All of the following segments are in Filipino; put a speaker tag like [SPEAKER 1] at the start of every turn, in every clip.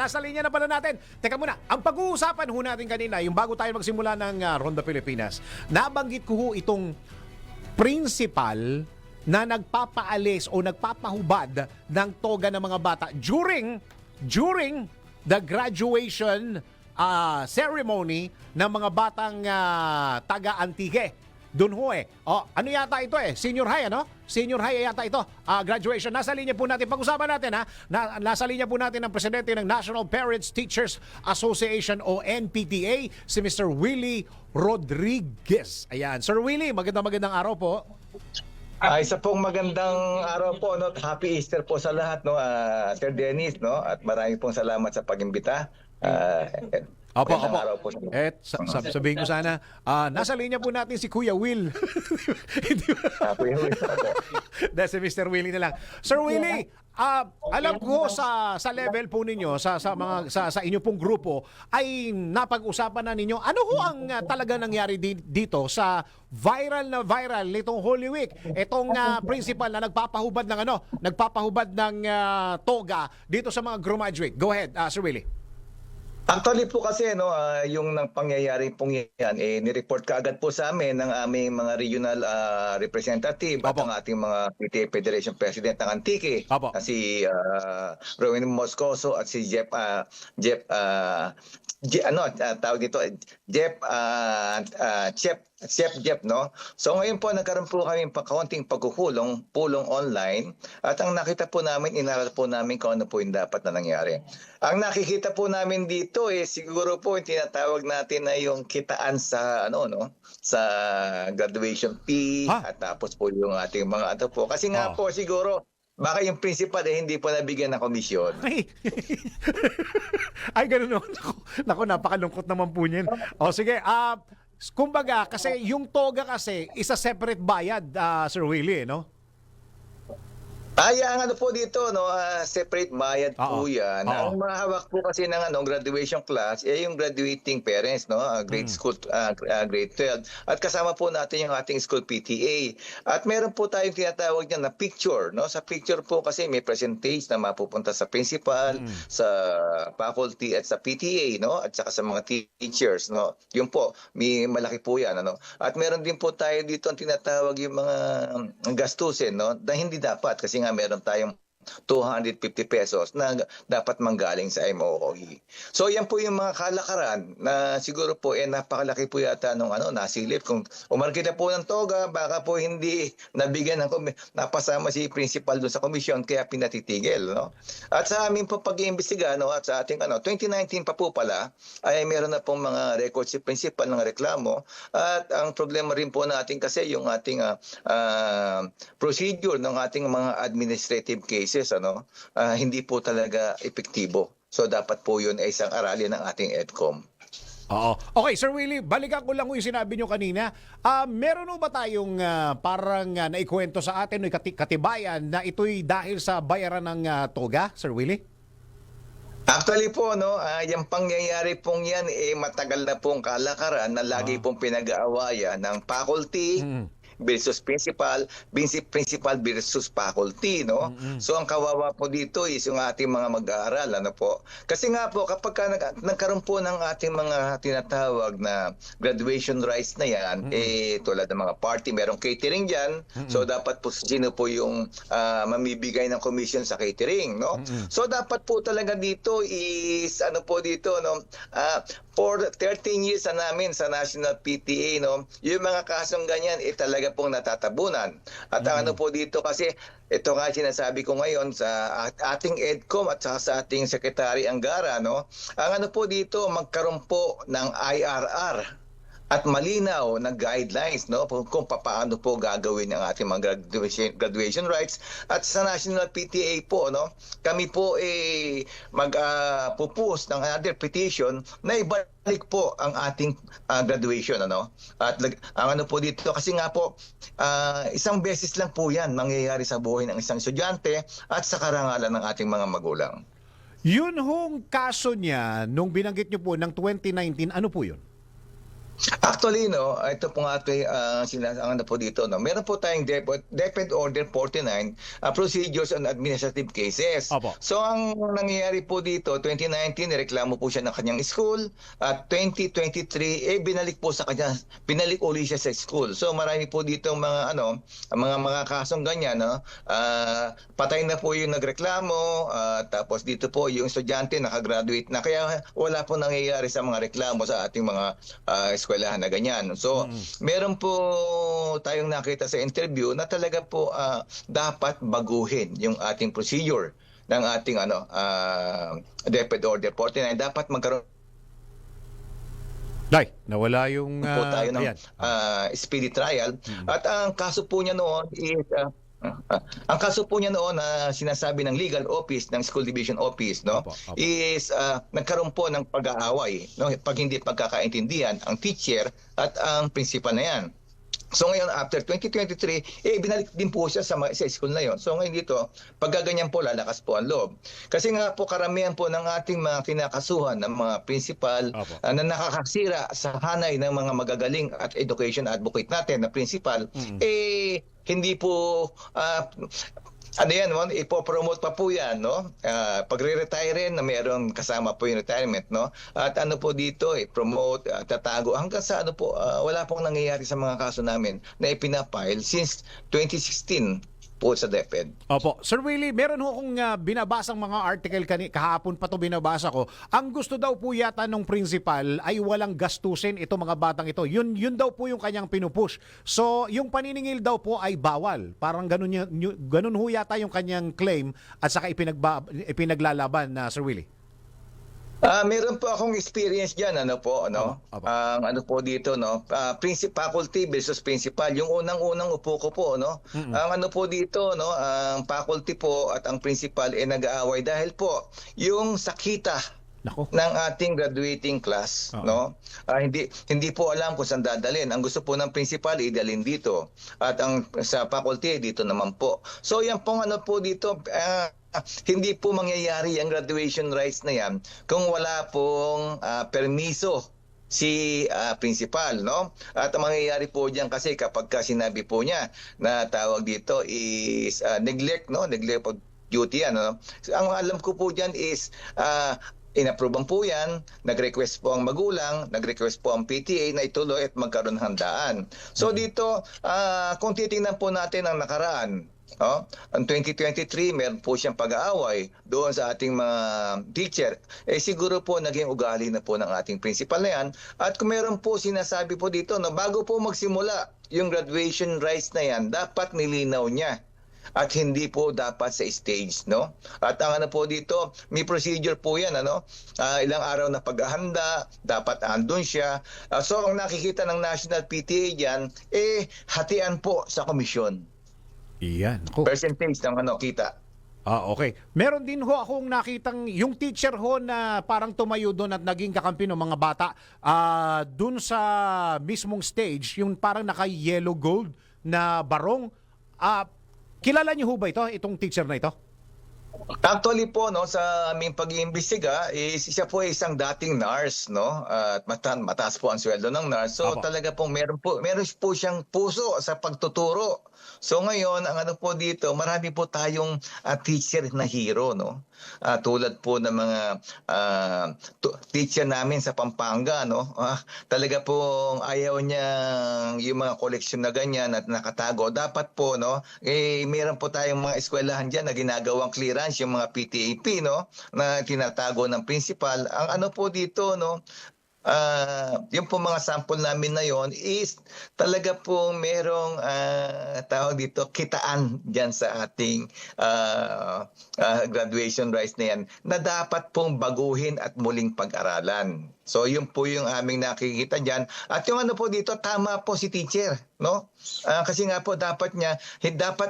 [SPEAKER 1] nasa linya na pala natin. Teka muna, ang pag-uusapan ho natin kanina, yung bago tayo magsimula ng Ronda Pilipinas, nabanggit ko ho itong principal na nagpapaalis o nagpapahubad ng toga ng mga bata during the graduation ceremony ng mga batang taga-Antique. Doon ho ano yata ito senior high Senior high yata ito. Graduation. Nasa linya po natin. Pag-usapan natin nasa linya po natin ang presidente ng National Parents Teachers Association o NPTA, si Mr. Willie Rodriguez. Ayan. Sir Willie, magandang araw po.
[SPEAKER 2] Isa pong magandang araw po, no? Happy Easter po sa lahat, no? Sir Dennis, no? At maraming pong salamat sa pag-imbita.
[SPEAKER 1] Opo.
[SPEAKER 2] Araw po.
[SPEAKER 1] Sabihin ko sana, nasa linya po natin si Kuya Will.
[SPEAKER 2] Kuya Will.
[SPEAKER 1] Si Mr. Willie na lang. Sir Willie, alam ko sa level po ninyo, sa inyo pong grupo, ay napag-usapan na ninyo, ano ho ang talaga nangyari dito sa viral nitong Holy Week? Itong principal na nagpapahubad ng toga dito sa mga graduate. Go ahead, Sir Willie.
[SPEAKER 2] Actually po kasi yung nang pangyayari pong yan ni-report kaagad po sa amin ng aming mga regional representative at ang ating mga PTA Federation President ng Antique na si Rowan Moscoso at si Chef Jeff, no? So ngayon po nagkaroon po kami kaunting pulong online at ang nakita po namin, inaral po namin kung ano po yung dapat na nangyari. Ang nakikita po namin dito siguro po yung tinatawag natin na yung kitaan sa sa graduation fee at tapos po yung ating mga po. Kasi nga po siguro baka yung principal hindi po nabigyan ng komisyon.
[SPEAKER 1] Ay, ganun. Naku, napakalungkot naman po niyan. O sige, kumbaga, kasi yung toga kasi is a separate bayad, Sir Willie, no?
[SPEAKER 2] Ang po dito, separate bayad po yan. Ang mahawak po kasi ng graduation class, yung graduating parents, grade school, grade 12. At kasama po natin yung ating school PTA. At meron po tayong tinatawag niyan na picture, Sa picture po kasi may percentage na mapupunta sa principal, sa faculty at sa PTA, At saka sa mga teachers, Yun po, may malaki po yan, At meron din po tayo dito ang tinatawag yung mga gastusin, na hindi dapat kasi meron tayong 250 pesos na dapat manggaling sa MOOE. So yan po yung mga kalakaran na siguro po napakalaki po yata nung nasilip. Kung umarkita po ng toga, baka po hindi nabigyan napasama si principal doon sa komisyon kaya pinatitigil. At sa amin po pag-iimbestiga at sa ating 2019 pa po pala ay meron na pong mga record si principal ng reklamo at ang problema rin po natin kasi yung ating procedure ng ating mga administrative cases hindi po talaga epektibo. So dapat po yun ay isang aralin ng ating EDCOM.
[SPEAKER 1] Oo. Okay, Sir Willie, balikan ko lang yung sinabi nyo kanina. Meron ba tayong parang naikwento sa atin, katibayan na ito'y dahil sa bayaran ng toga, Sir Willie?
[SPEAKER 2] Actually po, yung pangyayari pong yan, matagal na pong kalakaran na lagi pong pinag-aawayan ng faculty, versus principal versus faculty, So ang kawawa po dito is yung ating mga mag-aaral, po. Kasi nga po kapag nagkaroon po ng ating mga tinatawag na graduation rights na yan, tulad ng mga party, merong catering diyan. So dapat po sino po yung mamibigay ng commission sa catering, So dapat po talaga dito is for 13 years na namin sa National PTA, yung mga kasong ganyan talaga pong natatabunan. At po dito kasi ito nga sinasabi ko ngayon sa ating EDCOM at saka sa ating Secretary Angara, ang po dito magkaroon po ng IRR at malinaw na guidelines kung paano po gagawin ang ating mga graduation rights. At sa National PTA po kami po mag-propose ng another petition na ibalik po ang ating graduation at ang po dito kasi nga po isang beses lang po yan mangyayari sa buhay ng isang estudyante at sa karangalan ng ating mga magulang.
[SPEAKER 1] Yun hong kaso niya nung binanggit niyo po ng 2019, ano po yun?
[SPEAKER 2] Actually, no, ito po nga ating ano po dito, no. Meron po tayong DepEd Order 49, Procedures on Administrative Cases.
[SPEAKER 1] Opo.
[SPEAKER 2] So ang nangyayari po dito, 2019 nireklamo po siya ng kanyang school, at 2023 binalik po sa kanya, binalik uli siya sa school. So marami po dito mga kasong ganyan, no. Patay na po yung nagreklamo, tapos dito po yung estudyante nakagraduate na, kaya wala po nangyayari sa mga reklamo sa ating mga eskwelahan na ganyan. So, meron po tayong nakita sa interview na talaga po dapat baguhin yung ating procedure ng ating DepEd Order 49. Dapat magkaroon
[SPEAKER 1] Nawala yung
[SPEAKER 2] po tayo ng
[SPEAKER 1] ayan.
[SPEAKER 2] speedy trial. At ang kaso po niya noon is ang kaso po niya noon na sinasabi ng legal office ng school division office, no,
[SPEAKER 1] Opo.
[SPEAKER 2] is nagkaroon po ng pag-aaway, no, pag hindi pagkakaintindihan ang teacher at ang principal na yan. So ngayon, after 2023, binalik din po siya sa school na yon. So ngayon dito, pagkaganyan po, lalakas po ang loob. Kasi nga po, karamihan po ng ating mga kinakasuhan ng mga principal na nakakasira sa hanay ng mga magagaling at education advocate natin na principal, hindi po ipopromote pa po yan, no? Pagre-retire na mayroon kasama po yung retirement, no? At po dito, promote, tatago, hanggang sa wala pong nangyayari sa mga kaso namin na ipinapile since 2016 po sa DepEd.
[SPEAKER 1] Opo. Sir Willie, meron ho akong binabasang mga article kahapon pa to binabasa ko. Ang gusto daw po yata nung principal ay walang gastusin ito mga batang ito. Yun daw po yung kanyang pinupush. So, yung paniningil daw po ay bawal. Parang ganun ho yata yung kanyang claim at saka ipinaglalaban na Sir Willie.
[SPEAKER 2] Meron po akong experience diyan, Ang po dito, no, faculty versus principal. Yung unang-unang upo ko po, no. Ang po dito, no, ang faculty po at ang principal nag-aaway dahil po yung sakita ng ating graduating class, no. Hindi po alam kung saan dadalhin. Ang gusto po ng principal idalhin dito, at ang sa faculty dito naman po. So yan pong po dito, hindi po mangyayari ang graduation rights na yan kung wala pong permiso si principal, no? At ang mangyayari po diyan kasi kapag sinabi po niya na tawag dito is neglect, no? Neglect of duty, ano? Ang alam ko po diyan is inapprovean po yan, nag-request po ang magulang, nag-request po ang PTA na ituloy at magkaroon ng handaan. So dito, kung titingnan po natin ang nakaraan, ang 2023, meron po siyang pag-aaway doon sa ating mga teacher. Siguro po naging ugali na po ng ating principal na yan. At kung meron po sinasabi po dito, no, bago po magsimula yung graduation rites na yan, dapat nilinaw niya. At hindi po dapat sa stage, no? At ang po dito, may procedure po yan, ilang araw na paghahanda, dapat andun siya. So ang nakikita ng National PTA diyan, hatian po sa komisyon.
[SPEAKER 1] Iyan.
[SPEAKER 2] Percentage ng kita.
[SPEAKER 1] Okay. Meron din ho akong nakitang yung teacher ho na parang tumayo doon at naging kakampi ng mga bata doon sa mismong stage, yung parang naka-yellow gold na barong. Kilala niyo ho ba itong teacher na ito?
[SPEAKER 2] Actually po, no, sa aming pag-iimbestiga, siya po ay isang dating nurse, no? At mataas po ang sweldo ng nurse. So talaga po meron po siyang puso sa pagtuturo. So ngayon, ang po dito, marami po tayong teacher na hero, no? Tulad po ng mga teacher namin sa Pampanga, no? Talaga pong ayaw niya yung mga koleksyon na ganyan at nakatago. Dapat po, no, meron po tayong mga eskwelahan diyan na ginagawang clearance, yung mga PTAP, no, na tinatago ng principal. Ang po dito, no, yung po mga sample namin na yon is talaga po merong tawag dito kitaan diyan sa ating graduation rites na yan na dapat pong baguhin at muling pag-aralan. So yun po yung aming nakikita diyan. At yung po dito, tama po si teacher, no? Kasi nga po dapat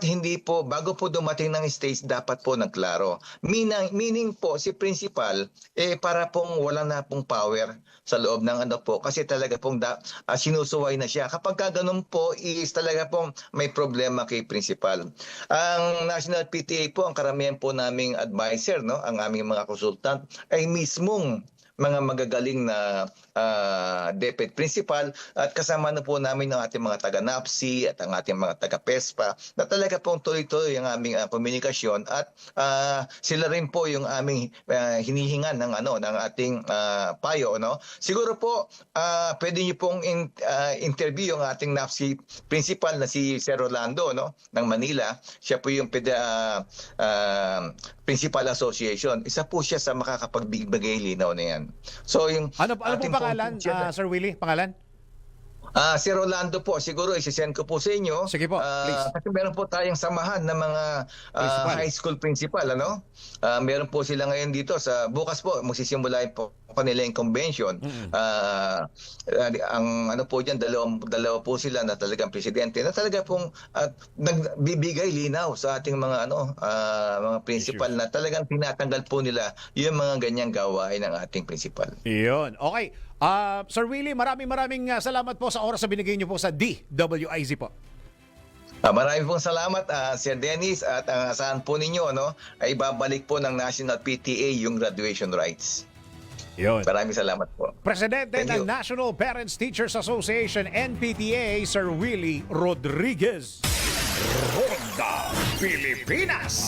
[SPEAKER 2] hindi po bago po dumating ng stage dapat po nagklaro. Meaning po si principal para pong wala na pong power sa loob ng po kasi talaga pong sinusuway na siya. Kapag ganun po is talaga pong may problema kay principal. Ang National PTA po, ang karamihan po naming advisor, no, ang aming mga consultant ay mismong mga magagaling na DepEd principal at kasama na po namin ng ating mga taga-NAPSI at ang ating mga taga-PESPA na talaga pong tuloy-tuloy ang aming komunikasyon at sila rin po yung aming hinihingan ng ng ating payo, no. Siguro po pwede niyo pong interview yung ating NAPSI principal na si Sir Rolando, no, ng Manila. Siya po yung Principal Association. Isa po siya sa makakapagbigay linaw na yan. So yung
[SPEAKER 1] Ano po
[SPEAKER 2] ating
[SPEAKER 1] pangalan, Sir Willie? Pangalan?
[SPEAKER 2] Si Rolando po, siguro isisend ko po sa inyo.
[SPEAKER 1] Sige po, please.
[SPEAKER 2] Kasi meron po tayong samahan ng mga high school principal, ano? Meron po sila ngayon dito sa bukas po magsisimula po kanila yung convention. Ang ano po diyan, dalawa po sila na talagang presidente na talaga pong nagbibigay linaw sa ating mga mga principal na talagang tinatanggal po nila yung mga ganyang gawain ng ating principal.
[SPEAKER 1] Iyon. Okay. Sir Willie, maraming salamat po sa oras na binigay niyo po sa DWIZ po.
[SPEAKER 2] Maraming pong salamat, Sir Dennis, at ang asahan po ninyo ay babalik po ng National PTA yung graduation rights.
[SPEAKER 1] Yun.
[SPEAKER 2] Maraming salamat po.
[SPEAKER 1] Presidente
[SPEAKER 2] Thank
[SPEAKER 1] ng
[SPEAKER 2] you.
[SPEAKER 1] National Parents Teachers Association, NPTA, Sir Willie Rodriguez. Ronda Pilipinas!